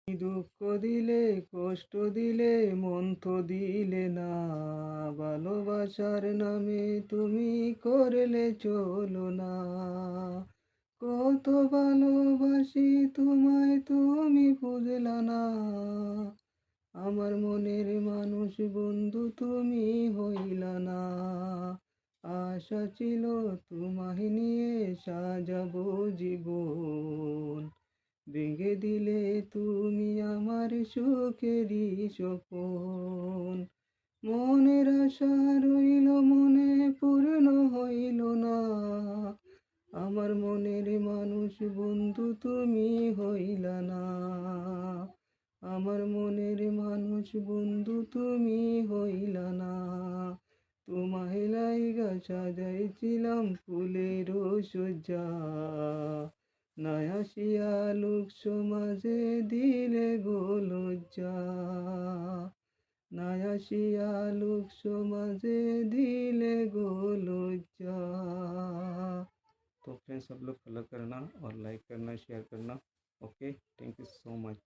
দুঃখ দিলে কষ্ট দিলে মন তো দিলে না, ভালোবাসার নামে তুমি করলে চলো না। কত ভালোবাসি তোমায় তুমি বুঝলা না, আমার মনের মানুষ বন্ধু তুমি হইলা না। আশা ছিল তোমায় নিয়ে সাজাবো জীবন, ভেঙে দিলে তুমি আমার সুখেরই স্বপন। মনের আশা রইল মনে পূর্ণ হইল না, আমার মনের মানুষ বন্ধু তুমি হইলা না। আমার মনের মানুষ বন্ধু তুমি হইলা না। তোমায় লাইগা সাজাইছিলাম ফুলের সজ্জা, নাই আসিয়া লোক সমাজে দিলে গো লজ্জা, নাই আসিয়া লোক সমাজে दिले गो लज्जा। तो फ्रेंड्स सब लोग फॉलो करना और लाइक करना शेयर करना। Okay, thank you so much.